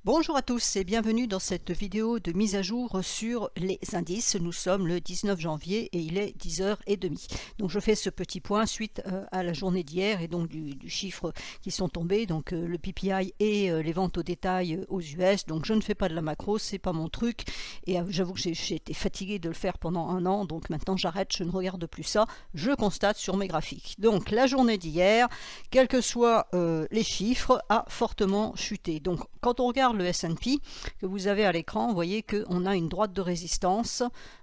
Bonjour à tous et bienvenue dans cette vidéo de mise à jour sur les indices. Nous sommes le 19 janvier et il est 10h30. Donc je fais ce petit point suite à la journée d'hier et donc du chiffre qui sont tombés, donc le PPI et les ventes au détail aux US. Donc je ne fais pas de la macro, c'est pas mon truc et j'avoue que j'ai été fatiguée de le faire pendant un an, donc maintenant j'arrête, je ne regarde plus ça, je constate sur mes graphiques. Donc la journée d'hier, quels que soient les chiffres, a fortement chuté. Donc quand on regarde le S&P que vous avez à l'écran, vous voyez qu'on a une droite de résistance.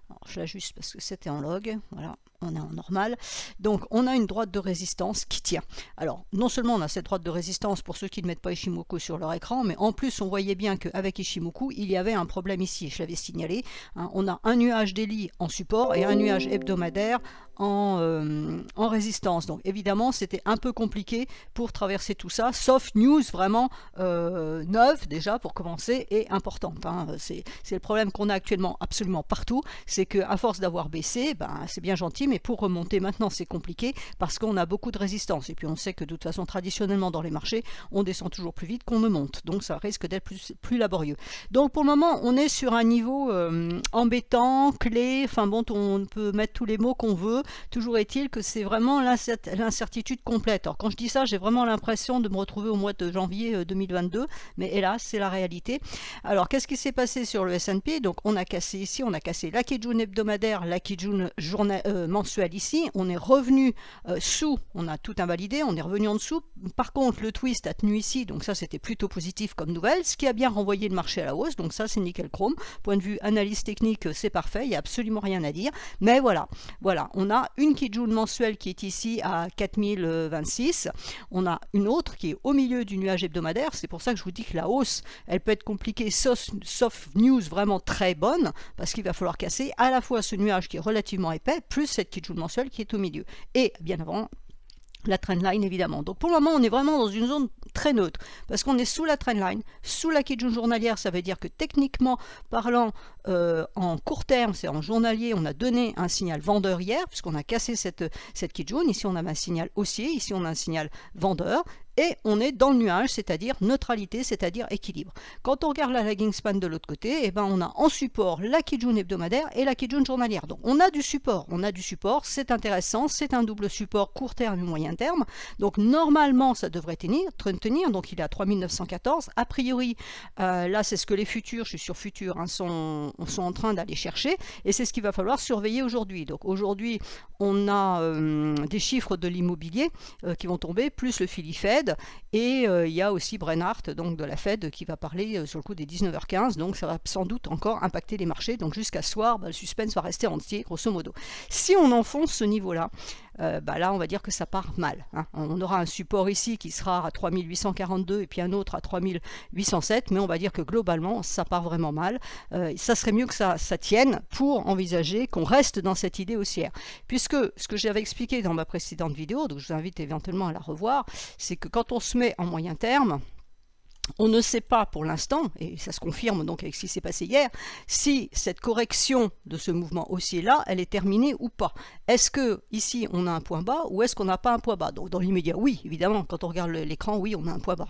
Alors, je l'ajuste parce que c'était en log, voilà, on est en normal. Donc on a une droite de résistance qui tient. Alors non seulement on a cette droite de résistance pour ceux qui ne mettent pas Ichimoku sur leur écran, mais en plus on voyait bien qu'avec Ichimoku il y avait un problème ici, je l'avais signalé. On a un nuage daily en support et un nuage hebdomadaire en résistance. Donc évidemment c'était un peu compliqué pour traverser tout ça, sauf news vraiment neuve déjà pour commencer et importante. C'est le problème qu'on a actuellement absolument partout, c'est qu'à force d'avoir baissé, c'est bien gentil, mais pour remonter maintenant c'est compliqué parce qu'on a beaucoup de résistance et puis on sait que de toute façon traditionnellement dans les marchés on descend toujours plus vite qu'on ne monte, donc ça risque d'être plus laborieux. Donc pour le moment on est sur un niveau embêtant, clé, enfin bon, on peut mettre tous les mots qu'on veut. Toujours est-il que c'est vraiment l'incertitude complète. Alors quand je dis ça, j'ai vraiment l'impression de me retrouver au mois de janvier 2022, mais hélas, c'est la réalité. Alors qu'est-ce qui s'est passé sur le S&P? Donc on a cassé ici, on a cassé la Kijun hebdomadaire, la Kijun mensuelle ici, on est revenu sous, on a tout invalidé, on est revenu en dessous. Par contre, le twist a tenu ici, donc ça c'était plutôt positif comme nouvelle, ce qui a bien renvoyé le marché à la hausse, donc ça c'est nickel chrome. Point de vue analyse technique, c'est parfait, il n'y a absolument rien à dire, mais voilà, on a une Kijun mensuelle qui est ici à 4026, on a une autre qui est au milieu du nuage hebdomadaire, c'est pour ça que je vous dis que la hausse, elle peut être compliquée, sauf news vraiment très bonne, parce qu'il va falloir casser à la fois ce nuage qui est relativement épais, plus cette Kijun mensuelle qui est au milieu, et bien avant, la trendline évidemment. Donc pour le moment on est vraiment dans une zone très neutre parce qu'on est sous la trendline, sous la Kijun journalière, ça veut dire que techniquement parlant en court terme, c'est en journalier, on a donné un signal vendeur hier puisqu'on a cassé cette Kijun, ici on a un signal haussier, ici on a un signal vendeur et on est dans le nuage, c'est-à-dire neutralité, c'est-à-dire équilibre. Quand on regarde la lagging span de l'autre côté, on a en support la Kijun hebdomadaire et la Kijun journalière. Donc on a du support, c'est intéressant, c'est un double support court terme et moyen terme. Donc normalement ça devrait tenir, donc il est à 3914. A priori, là c'est ce que les futurs, je suis sur futurs, sont en train d'aller chercher et c'est ce qu'il va falloir surveiller aujourd'hui. Donc aujourd'hui on a des chiffres de l'immobilier qui vont tomber, plus le Philly Fed. Et il y a aussi Brenhardt donc de la Fed qui va parler sur le coup des 19h15, donc ça va sans doute encore impacter les marchés, donc jusqu'à ce soir le suspense va rester entier grosso modo. Si on enfonce ce niveau là, là on va dire que ça part mal, on aura un support ici qui sera à 3842 et puis un autre à 3807, mais on va dire que globalement ça part vraiment mal. Ça serait mieux que ça tienne pour envisager qu'on reste dans cette idée haussière, puisque ce que j'avais expliqué dans ma précédente vidéo, donc je vous invite éventuellement à la revoir, c'est que quand on se met en moyen terme, on ne sait pas pour l'instant, et ça se confirme donc avec ce qui s'est passé hier, si cette correction de ce mouvement haussier-là, elle est terminée ou pas. Est-ce que ici on a un point bas ou est-ce qu'on n'a pas un point bas? Donc dans l'immédiat, oui, évidemment, quand on regarde l'écran, oui, on a un point bas,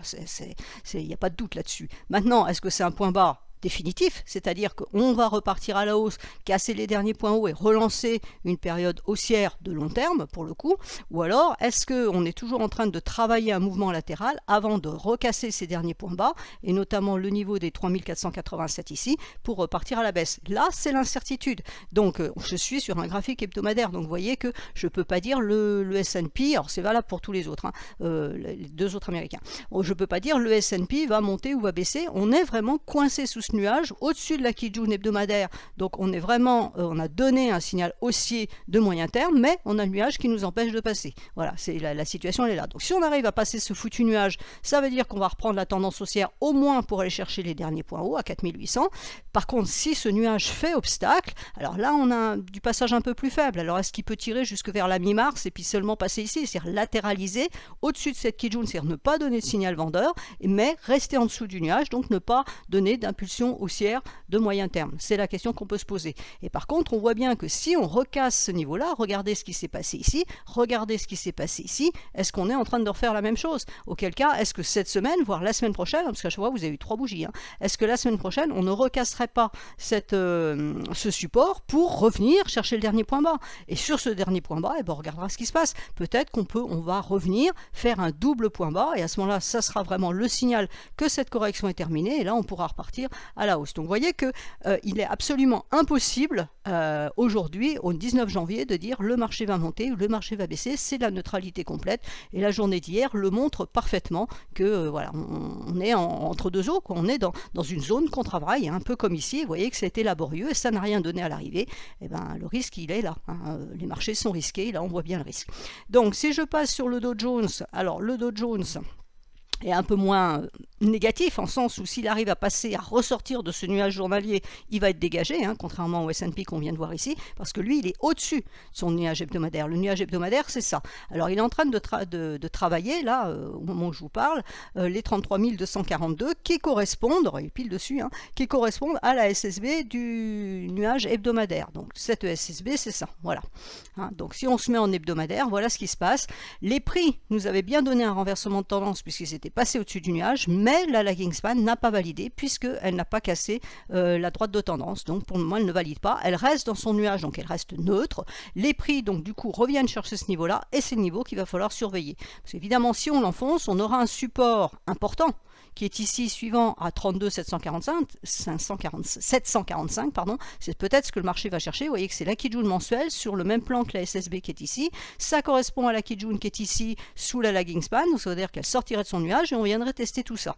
il n'y a pas de doute là-dessus. Maintenant, est-ce que c'est un point bas définitif, c'est-à-dire qu'on va repartir à la hausse, casser les derniers points hauts et relancer une période haussière de long terme pour le coup, ou alors est-ce qu'on est toujours en train de travailler un mouvement latéral avant de recasser ces derniers points bas et notamment le niveau des 3487 ici pour repartir à la baisse. Là c'est l'incertitude, donc je suis sur un graphique hebdomadaire, donc vous voyez que je ne peux pas dire le S&P, alors c'est valable pour tous les autres, les deux autres américains, je ne peux pas dire le S&P va monter ou va baisser, on est vraiment coincé sous ce nuage au-dessus de la Kijun hebdomadaire, donc on est vraiment, on a donné un signal haussier de moyen terme, mais on a un nuage qui nous empêche de passer. Voilà, c'est la situation elle est là. Donc si on arrive à passer ce foutu nuage, ça veut dire qu'on va reprendre la tendance haussière au moins pour aller chercher les derniers points hauts à 4800. Par contre, si ce nuage fait obstacle, alors là on a du passage un peu plus faible. Alors est-ce qu'il peut tirer jusque vers la mi-mars et puis seulement passer ici, c'est-à-dire latéraliser au-dessus de cette Kijun, c'est-à-dire ne pas donner de signal vendeur, mais rester en dessous du nuage, donc ne pas donner d'impulsion impulsion haussière de moyen terme? C'est la question qu'on peut se poser. Et par contre, on voit bien que si on recasse ce niveau-là, regardez ce qui s'est passé ici, regardez ce qui s'est passé ici, est-ce qu'on est en train de refaire la même chose? Auquel cas, est-ce que cette semaine, voire la semaine prochaine, parce qu'à chaque fois vous avez eu 3 bougies, est-ce que la semaine prochaine, on ne recasserait pas ce support pour revenir chercher le dernier point bas? Et sur ce dernier point bas, on regardera ce qui se passe. Peut-être on va revenir faire un double point bas, et à ce moment-là, ça sera vraiment le signal que cette correction est terminée, et là, on pourra repartir à la hausse. Donc, vous voyez que il est absolument impossible aujourd'hui, au 19 janvier, de dire le marché va monter ou le marché va baisser. C'est la neutralité complète, et la journée d'hier le montre parfaitement que voilà, on est entre deux eaux, quoi. On est dans une zone qu'on travaille, un peu comme ici. Vous voyez que ça a été laborieux et ça n'a rien donné à l'arrivée. Et ben, le risque, il est là. Les marchés sont risqués, là on voit bien le risque. Donc si je passe sur le Dow Jones, alors le Dow Jones est un peu moins négatif, en sens où s'il arrive à passer, à ressortir de ce nuage journalier, il va être dégagé, contrairement au S&P qu'on vient de voir ici, parce que lui, il est au-dessus de son nuage hebdomadaire. Le nuage hebdomadaire, c'est ça. Alors, il est en train de travailler, là, au moment où je vous parle, les 33 242 qui correspondent, il pile dessus, qui correspondent à la SSB du nuage hebdomadaire. Donc, cette SSB, c'est ça, voilà. Donc, si on se met en hebdomadaire, voilà ce qui se passe. Les prix nous avaient bien donné un renversement de tendance, puisqu'ils étaient passés au-dessus du nuage, mais la lagging span n'a pas validé puisqu'elle n'a pas cassé la droite de tendance. Donc pour le moment, elle ne valide pas. Elle reste dans son nuage, donc elle reste neutre. Les prix, donc du coup, reviennent chercher ce niveau-là et c'est le niveau qu'il va falloir surveiller. Parce qu'évidemment, si on l'enfonce, on aura un support important qui est ici suivant à 32 745, pardon. C'est peut-être ce que le marché va chercher. Vous voyez que c'est la Kijun mensuelle sur le même plan que la SSB qui est ici. Ça correspond à la Kijun qui est ici sous la lagging span. Donc ça veut dire qu'elle sortirait de son nuage et on viendrait tester tout ça.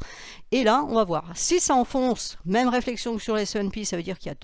Et là, on va voir. Si ça enfonce, même réflexion que sur les S&P, ça veut dire qu'il y a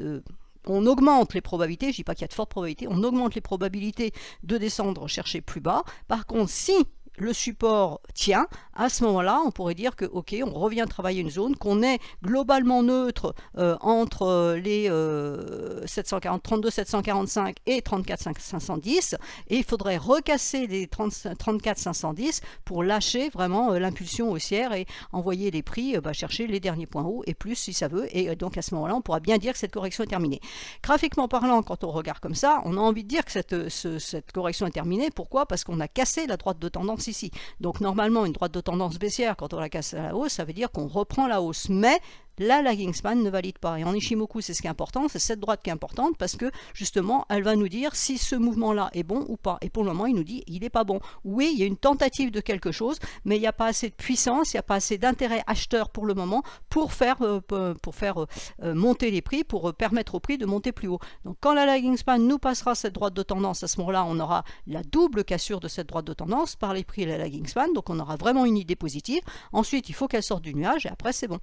on augmente les probabilités, je ne dis pas qu'il y a de fortes probabilités, on augmente les probabilités de descendre chercher plus bas. Par contre, si le support tient, à ce moment-là, on pourrait dire que, ok, on revient travailler une zone, qu'on est globalement neutre entre les 32 745 et 34 510, et il faudrait recasser les 34 510 pour lâcher vraiment l'impulsion haussière et envoyer les prix chercher les derniers points hauts et plus si ça veut, et donc à ce moment-là, on pourra bien dire que cette correction est terminée. Graphiquement parlant, quand on regarde comme ça, on a envie de dire que cette correction est terminée. Pourquoi? Parce qu'on a cassé la droite de tendance ici. Donc normalement, une droite de tendance baissière, quand on la casse à la hausse, ça veut dire qu'on reprend la hausse. Mais la lagging span ne valide pas. Et en Ishimoku, c'est ce qui est important, c'est cette droite qui est importante parce que justement, elle va nous dire si ce mouvement-là est bon ou pas. Et pour le moment, il nous dit il n'est pas bon. Oui, il y a une tentative de quelque chose, mais il n'y a pas assez de puissance, il n'y a pas assez d'intérêt acheteur pour le moment pour faire monter les prix, pour permettre au prix de monter plus haut. Donc quand la lagging span nous passera cette droite de tendance, à ce moment-là, on aura la double cassure de cette droite de tendance par les prix et la lagging span. Donc on aura vraiment une idée positive. Ensuite, il faut qu'elle sorte du nuage et après, c'est bon.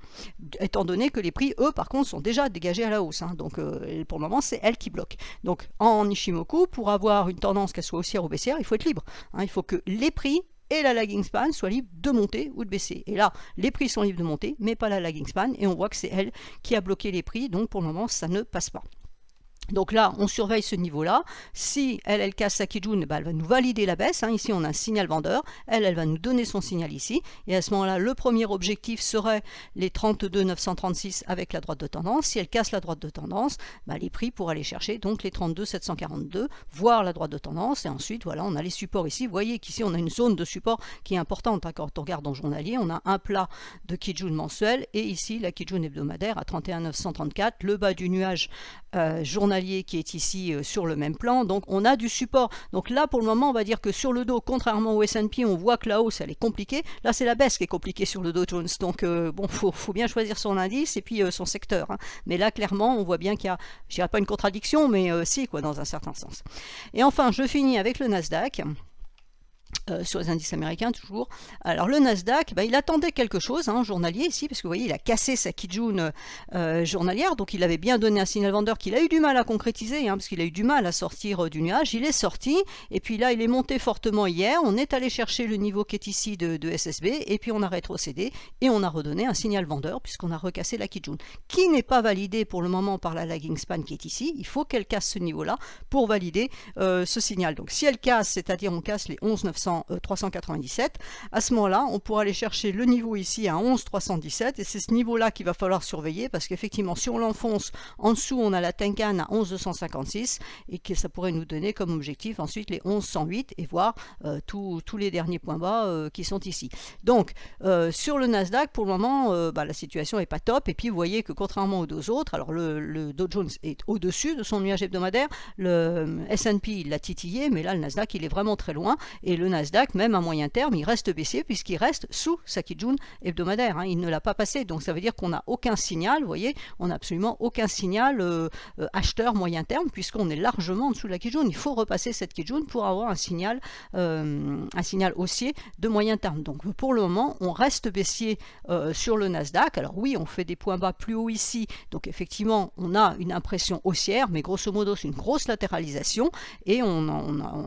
Étant donné que les prix, eux, par contre, sont déjà dégagés à la hausse. Donc, pour le moment, c'est elle qui bloque. Donc, en Ishimoku, pour avoir une tendance qu'elle soit haussière ou baissière, il faut être libre. Il faut que les prix et la lagging span soient libres de monter ou de baisser. Et là, les prix sont libres de monter, mais pas la lagging span. Et on voit que c'est elle qui a bloqué les prix. Donc, pour le moment, ça ne passe pas. Donc là, on surveille ce niveau-là. Si elle casse sa Kijun, elle va nous valider la baisse. Ici, on a un signal vendeur. Elle va nous donner son signal ici. Et à ce moment-là, le premier objectif serait les 32 936 avec la droite de tendance. Si elle casse la droite de tendance, les prix pour aller chercher donc les 32 742, voire la droite de tendance. Et ensuite, voilà, on a les supports ici. Vous voyez qu'ici, on a une zone de support qui est importante. Quand on regarde en journalier, on a un plat de Kijun mensuel et ici, la Kijun hebdomadaire à 31 934, le bas du nuage journalier qui est ici sur le même plan. Donc on a du support. Donc là pour le moment on va dire que sur le Dow, contrairement au S&P, on voit que la hausse elle est compliquée. Là c'est la baisse qui est compliquée sur le Dow Jones. Donc bon, faut bien choisir son indice et puis son secteur. Mais là clairement on voit bien qu'il y a, je dirais pas une contradiction, mais si quoi, dans un certain sens. Et enfin je finis avec le Nasdaq. Sur les indices américains toujours. Alors le Nasdaq, il attendait quelque chose journalier ici, parce que vous voyez, il a cassé sa Kijun journalière, donc il avait bien donné un signal vendeur qu'il a eu du mal à concrétiser, parce qu'il a eu du mal à sortir du nuage. Il est sorti, et puis là il est monté fortement hier, on est allé chercher le niveau qui est ici de SSB, et puis on a rétrocédé, et on a redonné un signal vendeur, puisqu'on a recassé la Kijun, qui n'est pas validé pour le moment par la lagging span qui est ici. Il faut qu'elle casse ce niveau-là pour valider ce signal. Donc si elle casse, c'est-à-dire on casse les 11 397. À ce moment-là, on pourra aller chercher le niveau ici à 11 317 et c'est ce niveau-là qu'il va falloir surveiller parce qu'effectivement, si on l'enfonce en dessous, on a la Tenkan à 11 256 et que ça pourrait nous donner comme objectif ensuite les 11 108 et voir tous les derniers points bas qui sont ici. Donc, sur le Nasdaq, pour le moment, la situation n'est pas top et puis vous voyez que contrairement aux deux autres, alors le Dow Jones est au-dessus de son nuage hebdomadaire, le S&P il l'a titillé, mais là le Nasdaq il est vraiment très loin et le Nasdaq même à moyen terme il reste baissier puisqu'il reste sous sa Kijun hebdomadaire, hein, il ne l'a pas passé, donc ça veut dire qu'on n'a aucun signal, vous voyez, on n'a absolument aucun signal acheteur moyen terme puisqu'on est largement en dessous de la Kijun, il faut repasser cette Kijun pour avoir un signal haussier de moyen terme. Donc pour le moment on reste baissier sur le Nasdaq, alors oui on fait des points bas plus haut ici, donc effectivement on a une impression haussière, mais grosso modo c'est une grosse latéralisation et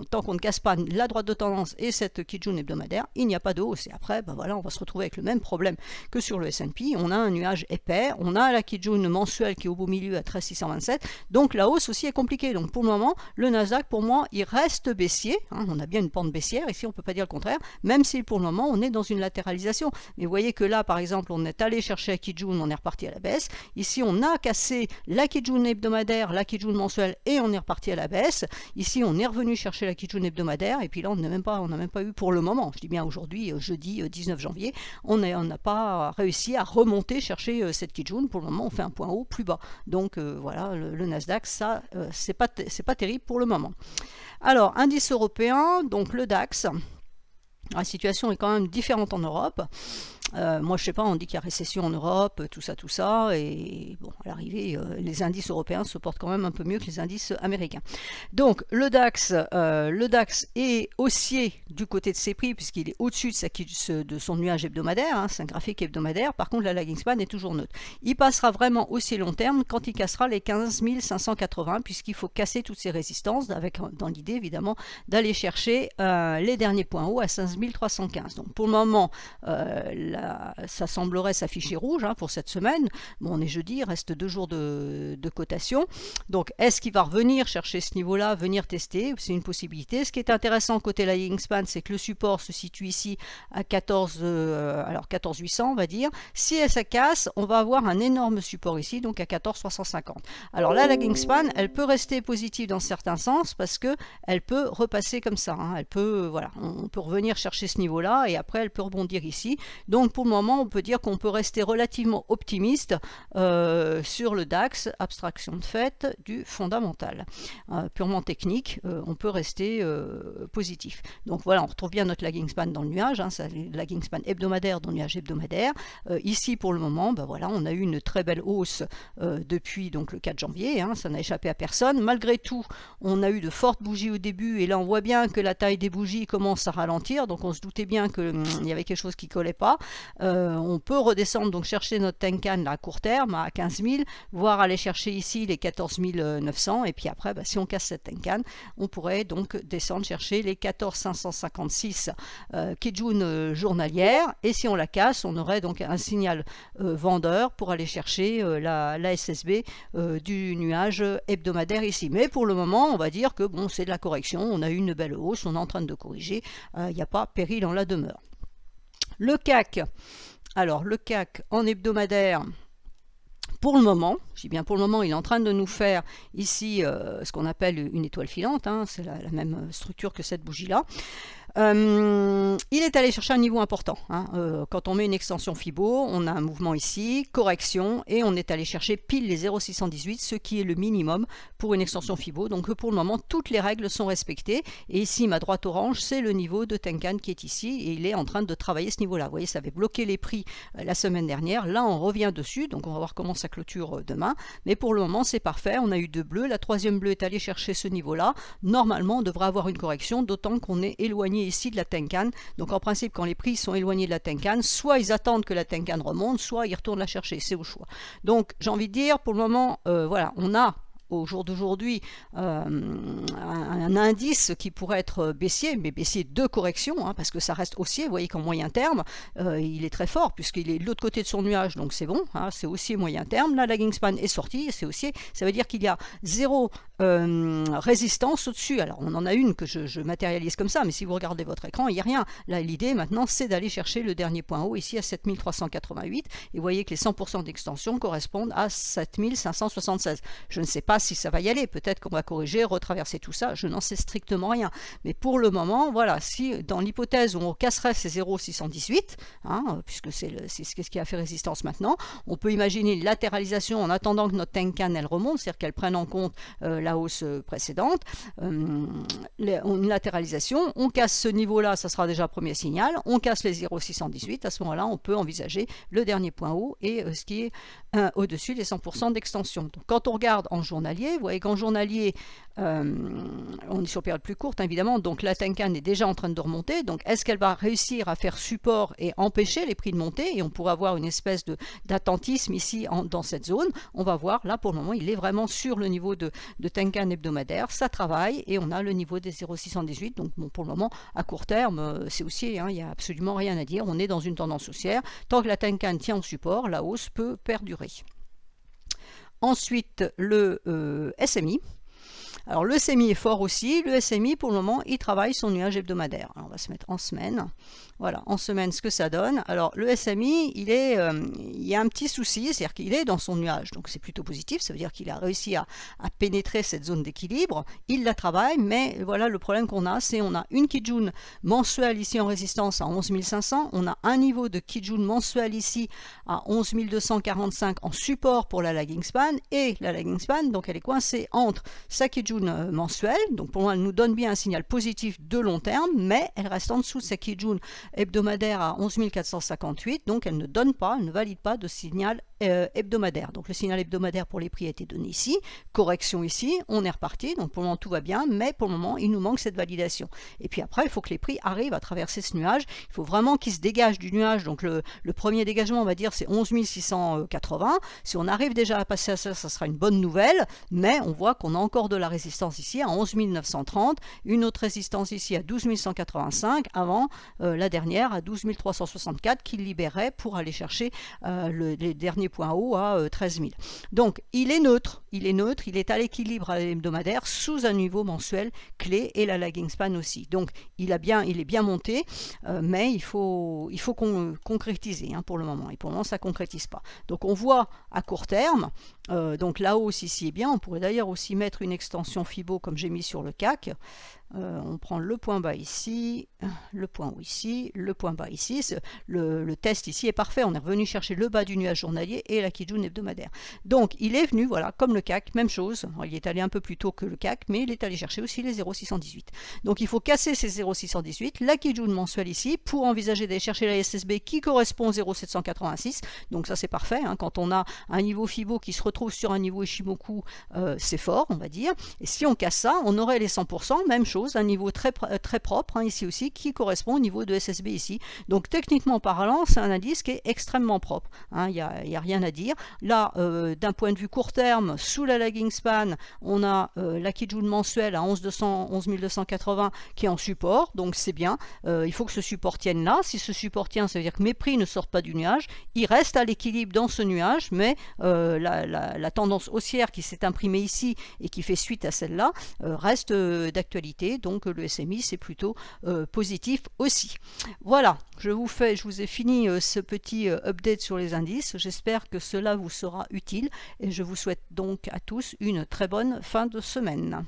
tant qu'on ne casse pas la droite de tendance et cette Kijun hebdomadaire, il n'y a pas de hausse et après voilà, on va se retrouver avec le même problème que sur le S&P, on a un nuage épais, on a la Kijun mensuelle qui est au beau milieu à 13627, donc la hausse aussi est compliquée. Donc pour le moment le Nasdaq pour moi il reste baissier, hein, on a bien une pente baissière ici, on ne peut pas dire le contraire, même si pour le moment on est dans une latéralisation, mais vous voyez que là par exemple on est allé chercher la Kijun, on est reparti à la baisse, ici on a cassé la Kijun hebdomadaire, la Kijun mensuelle et on est reparti à la baisse, ici on est revenu chercher la Kijun hebdomadaire et puis là on n'a même pas eu pour le moment, je dis bien aujourd'hui jeudi 19 janvier, on n'a pas réussi à remonter chercher cette Kijun, pour le moment on fait un point haut plus bas, donc voilà le Nasdaq ça c'est pas terrible pour le moment. Alors indice européen, donc le DAX, la situation est quand même différente en Europe. Moi je sais pas, on dit qu'il y a récession en Europe, tout ça, et bon, à l'arrivée, les indices européens se portent quand même un peu mieux que les indices américains. Donc le DAX est haussier du côté de ses prix, puisqu'il est au-dessus de son nuage hebdomadaire, hein, c'est un graphique hebdomadaire, par contre la lagging span est toujours neutre. Il passera vraiment haussier long terme quand il cassera les 15 580, puisqu'il faut casser toutes ces résistances, dans l'idée évidemment d'aller chercher les derniers points hauts à 15 315. Donc pour le moment, ça semblerait s'afficher rouge pour cette semaine. Bon, on est jeudi, il reste 2 jours de cotation. Donc, est-ce qu'il va revenir chercher ce niveau-là, venir tester? C'est une possibilité. Ce qui est intéressant côté lagging span, c'est que le support se situe ici à 14 800, on va dire. Si ça casse, on va avoir un énorme support ici, donc à 14 350. Alors, la lagging span, elle peut rester positive dans certains sens parce que elle peut repasser comme ça. Elle peut, voilà, on peut revenir chercher ce niveau-là et après, elle peut rebondir ici. Donc pour le moment, on peut dire qu'on peut rester relativement optimiste sur le DAX, abstraction de fait du fondamental. Purement technique, on peut rester positif. Donc voilà, on retrouve bien notre lagging span dans le nuage, ça, le lagging span hebdomadaire dans le nuage hebdomadaire. Ici pour le moment, voilà, on a eu une très belle hausse depuis donc, le 4 janvier, ça n'a échappé à personne. Malgré tout, on a eu de fortes bougies au début et là on voit bien que la taille des bougies commence à ralentir, donc on se doutait bien qu'il y avait quelque chose qui collait pas. On peut redescendre, donc chercher notre Tenkan à court terme à 15 000, voire aller chercher ici les 14 900 et puis après si on casse cette Tenkan, on pourrait donc descendre chercher les 14 556 Kijun journalière et si on la casse, on aurait donc un signal vendeur pour aller chercher la SSB du nuage hebdomadaire ici. Mais pour le moment, on va dire que bon, c'est de la correction, on a eu une belle hausse, on est en train de corriger, il n'y a pas péril en la demeure. Le CAC, alors le CAC en hebdomadaire, pour le moment, je dis bien pour le moment, il est en train de nous faire ici ce qu'on appelle une étoile filante, c'est la même structure que cette bougie-là. Il est allé chercher un niveau important. Quand on met une extension Fibo, on a un mouvement ici, correction, et on est allé chercher pile les 0,618, ce qui est le minimum pour une extension Fibo. Donc pour le moment, toutes les règles sont respectées. Et ici, ma droite orange, c'est le niveau de Tenkan qui est ici, et il est en train de travailler ce niveau-là. Vous voyez, ça avait bloqué les prix la semaine dernière. Là, on revient dessus, donc on va voir comment ça clôture demain. Mais pour le moment, c'est parfait. On a eu 2 bleus. La troisième bleue est allée chercher ce niveau-là. Normalement, on devrait avoir une correction, d'autant qu'on est éloigné ici de la Tenkan. Donc en principe, quand les prix sont éloignés de la Tenkan, soit ils attendent que la Tenkan remonte, soit ils retournent la chercher, c'est au choix. Donc j'ai envie de dire, pour le moment, voilà, on a au jour d'aujourd'hui un indice qui pourrait être baissier, mais baissier de correction, hein, parce que ça reste haussier. Vous voyez qu'en moyen terme, il est très fort puisqu'il est de l'autre côté de son nuage, donc c'est bon, hein, c'est haussier moyen terme. La lagging span est sortie, c'est haussier, ça veut dire qu'il y a zéro résistance au-dessus. Alors on en a une que je matérialise comme ça, mais si vous regardez votre écran, il n'y a rien. Là, l'idée maintenant, c'est d'aller chercher le dernier point haut ici à 7388, et vous voyez que les 100% d'extension correspondent à 7576. Je ne sais pas si ça va y aller, peut-être qu'on va corriger, retraverser tout ça, je n'en sais strictement rien. Mais pour le moment, voilà, si dans l'hypothèse où on casserait ces 0,618, hein, puisque c'est ce qui a fait résistance maintenant, on peut imaginer une latéralisation en attendant que notre Tenkan elle remonte, c'est-à-dire qu'elle prenne en compte la hausse précédente, une latéralisation, on casse ce niveau-là, ça sera déjà un premier signal, on casse les 0,618, à ce moment-là, on peut envisager le dernier point haut et ce qui est au-dessus des 100% d'extension. Donc, quand on regarde en journalier, vous voyez qu'en journalier, on est sur période plus courte, évidemment, donc la Tenkan est déjà en train de remonter, donc est-ce qu'elle va réussir à faire support et empêcher les prix de monter, et on pourrait avoir une espèce d'attentisme ici dans cette zone. On va voir, là pour le moment, il est vraiment sur le niveau de Tenkan hebdomadaire, ça travaille, et on a le niveau des 0,618, donc bon, pour le moment, à court terme, c'est haussier, hein, il n'y a absolument rien à dire, on est dans une tendance haussière, tant que la Tenkan tient au support, la hausse peut perdurer. Ensuite, le SMI. Alors le SMI est fort aussi, le SMI pour le moment il travaille son nuage hebdomadaire. Alors, on va se mettre en semaine, voilà, en semaine ce que ça donne. Alors le SMI il y a un petit souci, c'est-à-dire qu'il est dans son nuage, donc c'est plutôt positif, ça veut dire qu'il a réussi à pénétrer cette zone d'équilibre, il la travaille, mais voilà le problème qu'on a, c'est on a une Kijun mensuelle ici en résistance à 11 500, on a un niveau de Kijun mensuel ici à 11 245 en support pour la lagging span, et la lagging span donc elle est coincée entre sa Kijun mensuelle, donc pour moi elle nous donne bien un signal positif de long terme, mais elle reste en dessous de sa Kijun hebdomadaire à 11 458, donc elle ne donne pas, elle ne valide pas de signal hebdomadaire. Donc le signal hebdomadaire pour les prix a été donné ici, correction ici, on est reparti, donc pour le moment tout va bien, mais pour le moment il nous manque cette validation. Et puis après il faut que les prix arrivent à traverser ce nuage, il faut vraiment qu'ils se dégagent du nuage, donc le premier dégagement on va dire c'est 11 680, si on arrive déjà à passer à ça, ça sera une bonne nouvelle, mais on voit qu'on a encore de la résistance ici à 11 930, une autre résistance ici à 12 185, avant la dernière à 12 364 qui libérait pour aller chercher les derniers points hauts à 13 000. Donc il est neutre, il est à l'équilibre à l'hebdomadaire sous un niveau mensuel clé et la lagging span aussi. Donc il est bien monté, mais il faut concrétiser pour le moment. Et pour le moment ça ne concrétise pas. Donc on voit à court terme, donc la hausse ici est bien. On pourrait d'ailleurs aussi mettre une extension Fibo comme j'ai mis sur le CAC. On prend le point bas ici, le point haut ici, le point bas ici. Le test ici est parfait. On est revenu chercher le bas du nuage journalier et la Kijun hebdomadaire. Donc il est venu, voilà, comme le CAC, même chose. Alors, il est allé un peu plus tôt que le CAC, mais il est allé chercher aussi les 0,618. Donc il faut casser ces 0,618, la Kijun mensuelle ici, pour envisager d'aller chercher la SSB qui correspond aux 0,786. Donc ça c'est parfait. Quand on a un niveau Fibo qui se retrouve sur un niveau Ishimoku, c'est fort, on va dire. Et si on casse ça, on aurait les 100%, même chose, un niveau très propre, ici aussi, qui correspond au niveau de SSB ici. Donc techniquement parlant, c'est un indice qui est extrêmement propre. Il n'y a rien à dire. Là, d'un point de vue court terme, sous la lagging span, on a la Kijun mensuelle à 11 280 qui est en support, donc c'est bien. Il faut que ce support tienne là. Si ce support tient, ça veut dire que mes prix ne sortent pas du nuage. Ils restent à l'équilibre dans ce nuage, mais la tendance haussière qui s'est imprimée ici et qui fait suite à celle-là reste d'actualité. Donc le SMI c'est plutôt positif aussi. Voilà, je vous ai fini ce petit update sur les indices. J'espère que cela vous sera utile et je vous souhaite donc à tous une très bonne fin de semaine.